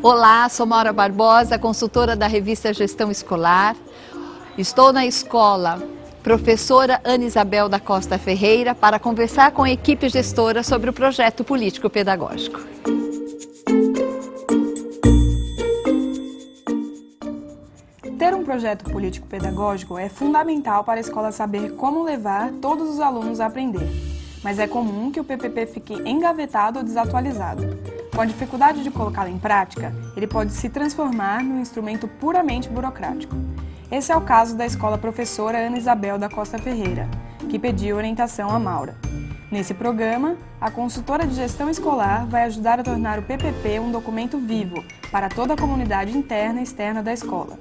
Olá, sou Maura Barbosa, consultora da revista Gestão Escolar. Estou na escola Professora Ana Isabel da Costa Ferreira para conversar com a equipe gestora sobre o projeto político-pedagógico. Ter um projeto político-pedagógico é fundamental para a escola saber como levar todos os alunos a aprender. Mas é comum que o PPP fique engavetado ou desatualizado. Com a dificuldade de colocá-lo em prática, ele pode se transformar num instrumento puramente burocrático. Esse é o caso da escola Professora Ana Isabel da Costa Ferreira, que pediu orientação a Maura. Nesse programa, a consultora de gestão escolar vai ajudar a tornar o PPP um documento vivo para toda a comunidade interna e externa da escola.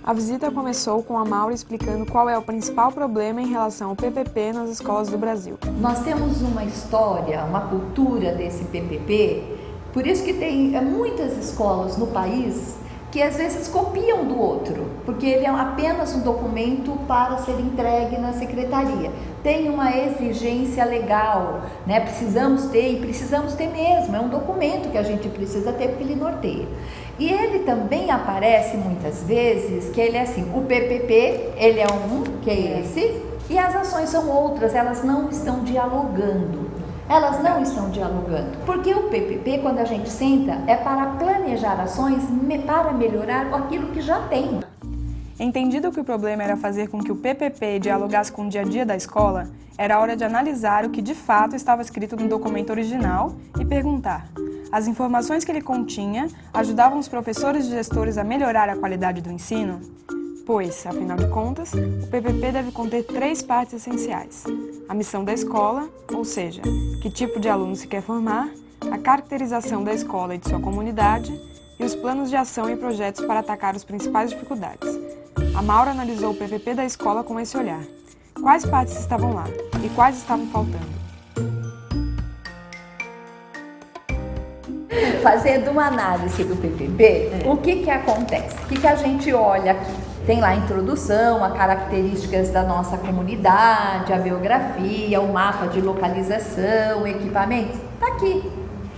A visita começou com a Maura explicando qual é o principal problema em relação ao PPP nas escolas do Brasil. Nós temos uma história, uma cultura desse PPP, por isso que tem muitas escolas no país que às vezes copiam do outro, porque ele é apenas um documento para ser entregue na secretaria. Tem uma exigência legal, né? Precisamos ter, e precisamos ter mesmo, é um documento que a gente precisa ter porque ele norteia. E ele também aparece muitas vezes que ele é assim, o PPP, ele é um, que é esse, e as ações são outras, elas não estão dialogando. Elas não estão dialogando, porque o PPP, quando a gente senta, é para planejar ações para melhorar aquilo que já tem. Entendido que o problema era fazer com que o PPP dialogasse com o dia a dia da escola, era hora de analisar o que de fato estava escrito no documento original e perguntar: as informações que ele continha ajudavam os professores e gestores a melhorar a qualidade do ensino? Pois, afinal de contas, o PPP deve conter 3 partes essenciais: a missão da escola, ou seja, que tipo de aluno se quer formar, a caracterização da escola e de sua comunidade e os planos de ação e projetos para atacar as principais dificuldades. A Maura analisou o PPP da escola com esse olhar. Quais partes estavam lá e quais estavam faltando? Fazendo uma análise do PPP, o que acontece? O que a gente olha aqui? Tem lá a introdução, as características da nossa comunidade, a biografia, o mapa de localização, equipamentos. Está aqui,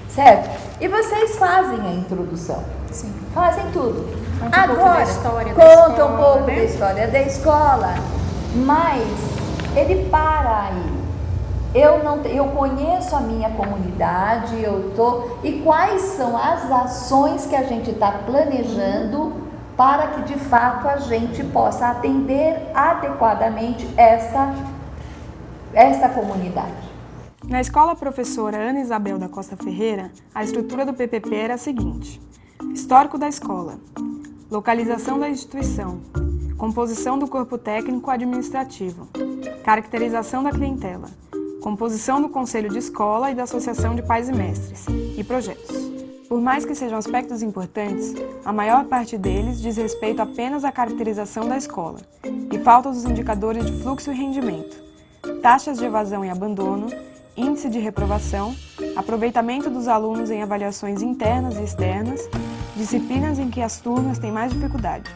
certo? E vocês fazem a introdução. Sim. Fazem tudo. Agora, conta um pouco da história da escola, mas ele para aí. Eu conheço a minha comunidade, e quais são as ações que a gente está planejando para que de fato a gente possa atender adequadamente esta comunidade. Na escola Professora Ana Isabel da Costa Ferreira, a estrutura do PPP era a seguinte: histórico da escola, localização da instituição, composição do corpo técnico administrativo, caracterização da clientela, composição do conselho de escola e da associação de pais e mestres, e projetos. Por mais que sejam aspectos importantes, a maior parte deles diz respeito apenas à caracterização da escola e falta os indicadores de fluxo e rendimento, taxas de evasão e abandono, índice de reprovação, aproveitamento dos alunos em avaliações internas e externas, disciplinas em que as turmas têm mais dificuldade.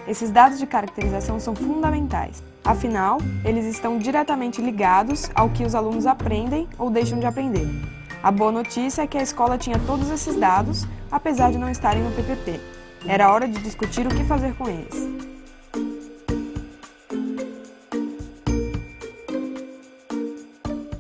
Esses dados de caracterização são fundamentais, afinal, eles estão diretamente ligados ao que os alunos aprendem ou deixam de aprender. A boa notícia é que a escola tinha todos esses dados, apesar de não estarem no PPP. Era hora de discutir o que fazer com eles.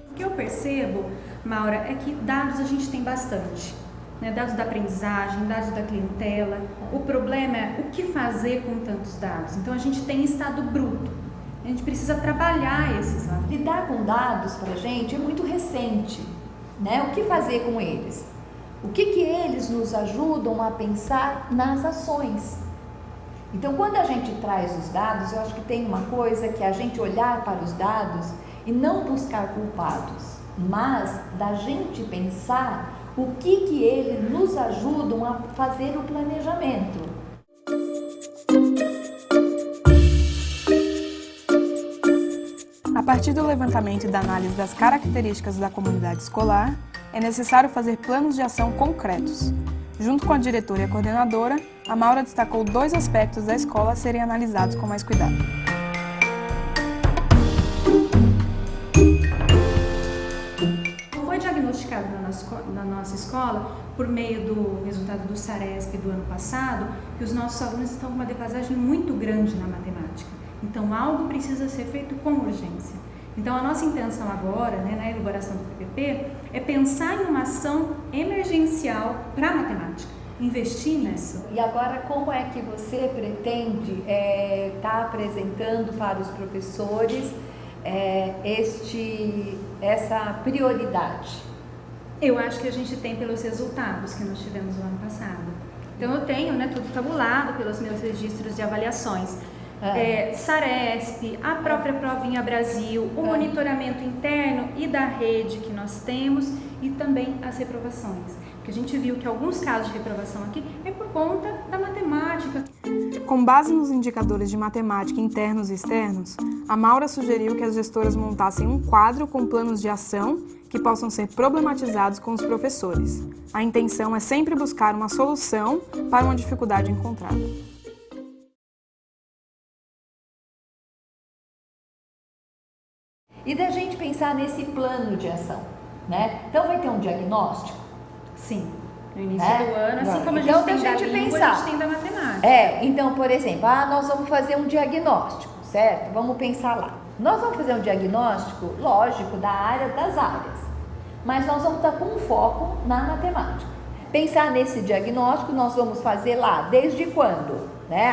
O que eu percebo, Maura, é que dados a gente tem bastante. Né? Dados da aprendizagem, dados da clientela. O problema é o que fazer com tantos dados. Então a gente tem estado bruto. A gente precisa trabalhar esses dados. Lidar com dados para a gente é muito recente. Né? O que fazer com eles? O que eles nos ajudam a pensar nas ações? Então, quando a gente traz os dados, eu acho que tem uma coisa que é a gente olhar para os dados e não buscar culpados, mas da gente pensar o que eles nos ajudam a fazer o planejamento. A partir do levantamento e da análise das características da comunidade escolar, é necessário fazer planos de ação concretos. Junto com a diretora e a coordenadora, a Maura destacou 2 aspectos da escola a serem analisados com mais cuidado. Foi diagnosticado na nossa escola na nossa escola, por meio do resultado do SARESP do ano passado, que os nossos alunos estão com uma defasagem muito grande na matemática. Então, algo precisa ser feito com urgência. Então, a nossa intenção agora, né, na elaboração do PPP, é pensar em uma ação emergencial para a matemática, investir nisso. E agora, como é que você pretende estar apresentando para os professores essa prioridade? Eu acho que a gente tem pelos resultados que nós tivemos no ano passado. Então, eu tenho, né, tudo tabulado pelos meus registros de avaliações. SARESP, a própria Provinha Brasil, o monitoramento interno e da rede que nós temos e também as reprovações. Porque a gente viu que alguns casos de reprovação aqui é por conta da matemática. Com base nos indicadores de matemática internos e externos, a Maura sugeriu que as gestoras montassem um quadro com planos de ação que possam ser problematizados com os professores. A intenção é sempre buscar uma solução para uma dificuldade encontrada. E da gente pensar nesse plano de ação, né? Então vai ter um diagnóstico? Sim, no início do ano, assim como então, a gente tem da língua, a gente tem da matemática. Então, por exemplo, nós vamos fazer um diagnóstico, certo? Vamos pensar lá. Nós vamos fazer um diagnóstico, lógico, da área das áreas, mas nós vamos estar com um foco na matemática. Pensar nesse diagnóstico, nós vamos fazer lá, desde quando? Né?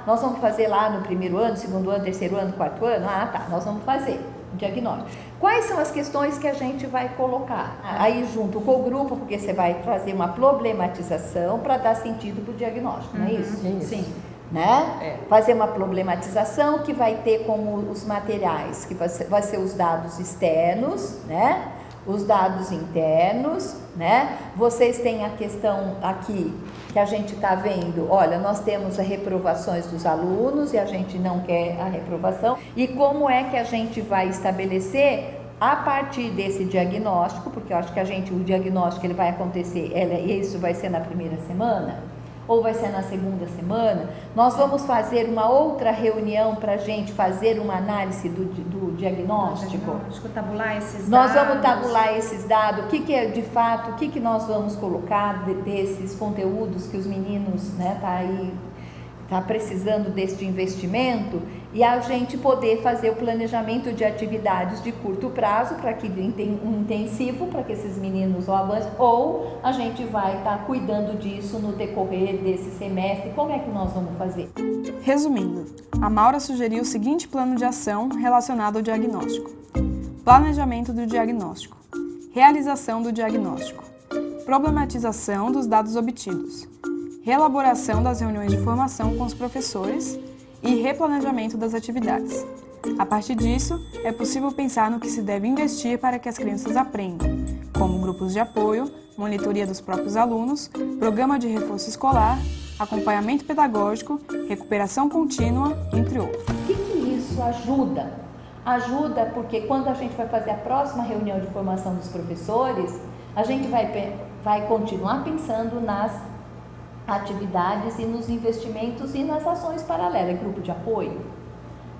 Nós vamos fazer lá no primeiro ano, segundo ano, terceiro ano, quarto ano? Nós vamos fazer o diagnóstico. Quais são as questões que a gente vai colocar? Aí junto com o grupo, porque você vai trazer uma problematização para dar sentido para o diagnóstico, não é isso? Sim. Né? Fazer uma problematização que vai ter como os materiais, que vai ser os dados externos, né? Os dados internos, né? Vocês têm a questão aqui que a gente está vendo, olha, nós temos as reprovações dos alunos e a gente não quer a reprovação. E como é que a gente vai estabelecer a partir desse diagnóstico, porque eu acho que o diagnóstico ele vai acontecer, isso vai ser na primeira semana, ou vai ser na segunda semana, nós vamos fazer uma outra reunião para a gente fazer uma análise do diagnóstico. Tabular esses dados. Nós vamos tabular esses dados, o que é de fato, o que nós vamos colocar desses conteúdos que os meninos, né, tá precisando deste investimento, e a gente poder fazer o planejamento de atividades de curto prazo para que um intensivo para que esses meninos avancem, ou a gente vai estar cuidando disso no decorrer desse semestre. Como é que nós vamos fazer? Resumindo, a Maura sugeriu o seguinte plano de ação relacionado ao diagnóstico: planejamento do diagnóstico, realização do diagnóstico, problematização dos dados obtidos, reelaboração das reuniões de formação com os professores e replanejamento das atividades. A partir disso, é possível pensar no que se deve investir para que as crianças aprendam, como grupos de apoio, monitoria dos próprios alunos, programa de reforço escolar, acompanhamento pedagógico, recuperação contínua, entre outros. O que isso ajuda? Ajuda porque quando a gente vai fazer a próxima reunião de formação dos professores, a gente vai continuar pensando nas atividades e nos investimentos e nas ações paralelas, grupo de apoio,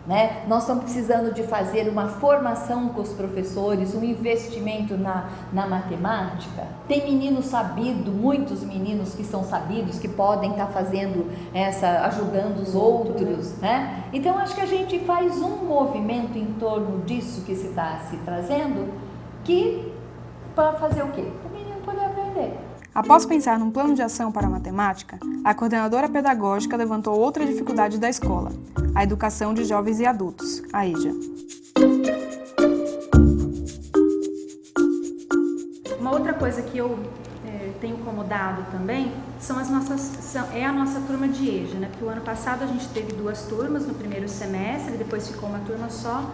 né? Nós estamos precisando de fazer uma formação com os professores, um investimento na matemática. Tem menino sabido, muitos meninos que são sabidos, que podem estar fazendo ajudando os outros, né? Então acho que a gente faz um movimento em torno disso que se está se trazendo, que para fazer o quê? Para o menino poder aprender. Após pensar num plano de ação para a matemática, a coordenadora pedagógica levantou outra dificuldade da escola: a educação de jovens e adultos, a EJA. Uma outra coisa que eu tenho como dado também é a nossa turma de EJA, né? Porque o ano passado a gente teve 2 turmas no primeiro semestre, depois ficou uma turma só.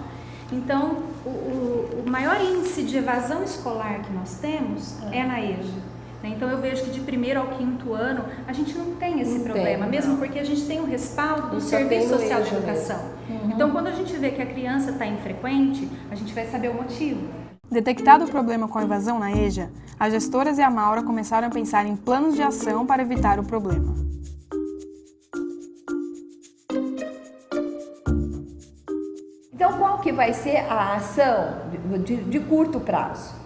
Então, o maior índice de evasão escolar que nós temos é na EJA. Então eu vejo que de primeiro ao 5º ano a gente não tem esse problema, mesmo porque a gente tem o respaldo do Serviço Social de Educação. Então quando a gente vê que a criança está infrequente, a gente vai saber o motivo. Detectado o problema com a evasão na EJA, as gestoras e a Maura começaram a pensar em planos de ação para evitar o problema. Então qual que vai ser a ação de curto prazo?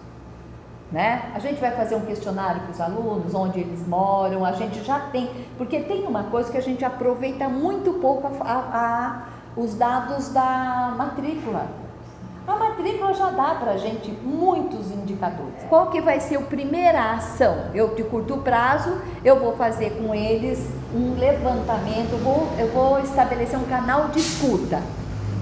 né? A gente vai fazer um questionário para os alunos, onde eles moram, a gente já tem, porque tem uma coisa que a gente aproveita muito pouco os dados da matrícula. A matrícula já dá para a gente muitos indicadores. Qual que vai ser a primeira ação? Eu, de curto prazo, eu vou fazer com eles um levantamento, eu vou estabelecer um canal de escuta.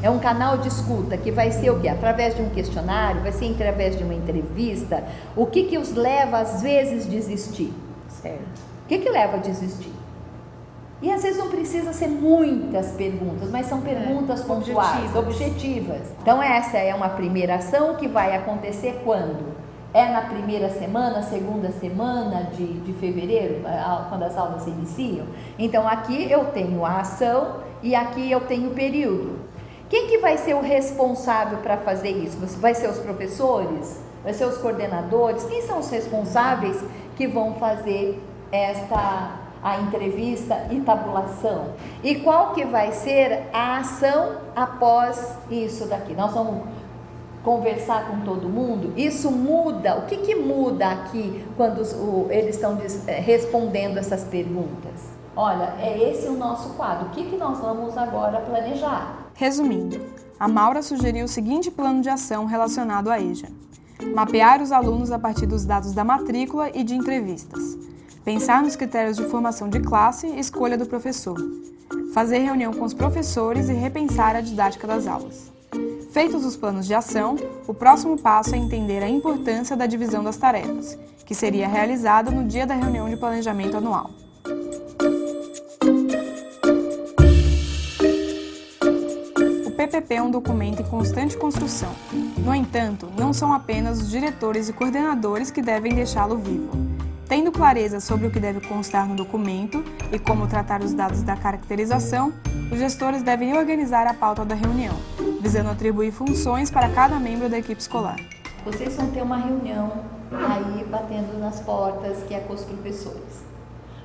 É um canal de escuta que vai ser o quê? Através de um questionário, vai ser através de uma entrevista. O que os leva, às vezes, a desistir? Certo. O que leva a desistir? E às vezes não precisa ser muitas perguntas, mas são perguntas pontuais, objetivas. Então essa é uma primeira ação que vai acontecer quando? É na primeira semana, segunda semana de fevereiro, quando as aulas se iniciam. Então aqui eu tenho a ação e aqui eu tenho o período. Quem que vai ser o responsável para fazer isso? Vai ser os professores? Vai ser os coordenadores? Quem são os responsáveis que vão fazer a entrevista e tabulação? E qual que vai ser a ação após isso daqui? Nós vamos conversar com todo mundo? Isso muda? O que muda aqui quando eles estão respondendo essas perguntas? Olha, é esse o nosso quadro. O que nós vamos agora planejar? Resumindo, a Maura sugeriu o seguinte plano de ação relacionado à EJA: mapear os alunos a partir dos dados da matrícula e de entrevistas, pensar nos critérios de formação de classe e escolha do professor, fazer reunião com os professores e repensar a didática das aulas. Feitos os planos de ação, o próximo passo é entender a importância da divisão das tarefas, que seria realizada no dia da reunião de planejamento anual. O PPP é um documento em constante construção. No entanto, não são apenas os diretores e coordenadores que devem deixá-lo vivo. Tendo clareza sobre o que deve constar no documento e como tratar os dados da caracterização, os gestores devem organizar a pauta da reunião, visando atribuir funções para cada membro da equipe escolar. Vocês vão ter uma reunião aí batendo nas portas, que é com os professores.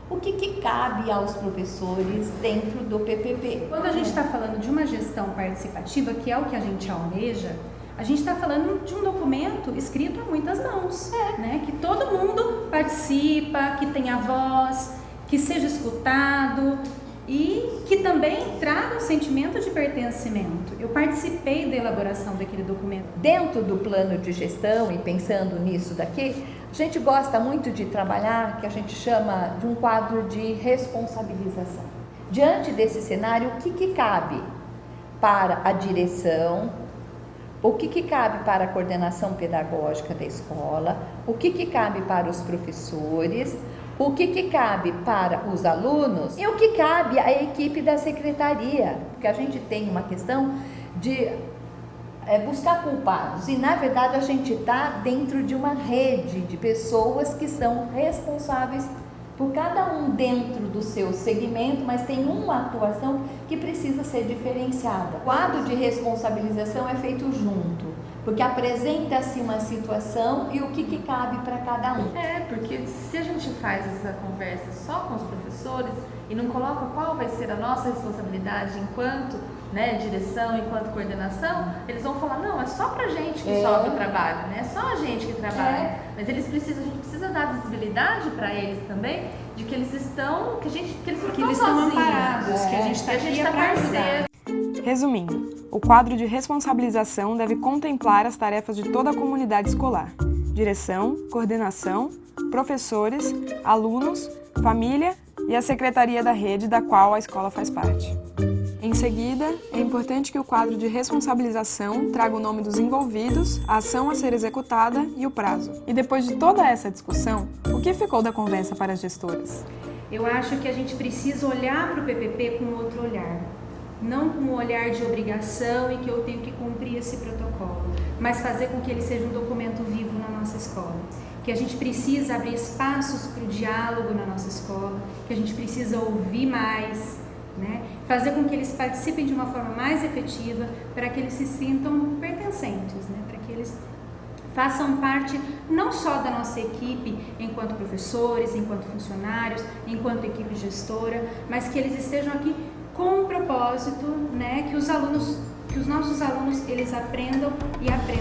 O que cabe aos professores dentro do PPP? Quando a gente está falando de uma gestão participativa, que é o que a gente almeja, a gente está falando de um documento escrito a muitas mãos, né? Que todo mundo participa, que tenha voz, que seja escutado e que também traga um sentimento de pertencimento. Eu participei da elaboração daquele documento. Dentro do plano de gestão e pensando nisso daqui, a gente gosta muito de trabalhar, que a gente chama de um quadro de responsabilização. Diante desse cenário, o que cabe para a direção, o que cabe para a coordenação pedagógica da escola, o que cabe para os professores, o que cabe para os alunos e o que cabe à equipe da secretaria, porque a gente tem uma questão de buscar culpados e na verdade a gente está dentro de uma rede de pessoas que são responsáveis por cada um dentro do seu segmento, mas tem uma atuação que precisa ser diferenciada. O quadro de responsabilização é feito junto, porque apresenta-se uma situação e o que cabe para cada um. Porque se a gente faz essa conversa só com os professores e não coloca qual vai ser a nossa responsabilidade enquanto direção, enquanto coordenação, eles vão falar, não, é só pra gente que sobra o trabalho, né? É só a gente que trabalha. Mas a gente precisa dar visibilidade para eles também, de que eles estão, que eles não estão amparados, que a gente está aqui para ajudar. Resumindo, o quadro de responsabilização deve contemplar as tarefas de toda a comunidade escolar: direção, coordenação, professores, alunos, família e a secretaria da rede da qual a escola faz parte. Em seguida, é importante que o quadro de responsabilização traga o nome dos envolvidos, a ação a ser executada e o prazo. E depois de toda essa discussão, o que ficou da conversa para as gestoras? Eu acho que a gente precisa olhar para o PPP com outro olhar. Não com um olhar de obrigação e que eu tenho que cumprir esse protocolo, mas fazer com que ele seja um documento vivo na nossa escola. Que a gente precisa abrir espaços para o diálogo na nossa escola, que a gente precisa ouvir mais, né? Fazer com que eles participem de uma forma mais efetiva, para que eles se sintam pertencentes, né? Para que eles façam parte não só da nossa equipe enquanto professores, enquanto funcionários, enquanto equipe gestora, mas que eles estejam aqui com um propósito, né? Que os nossos alunos, eles aprendam e aprendam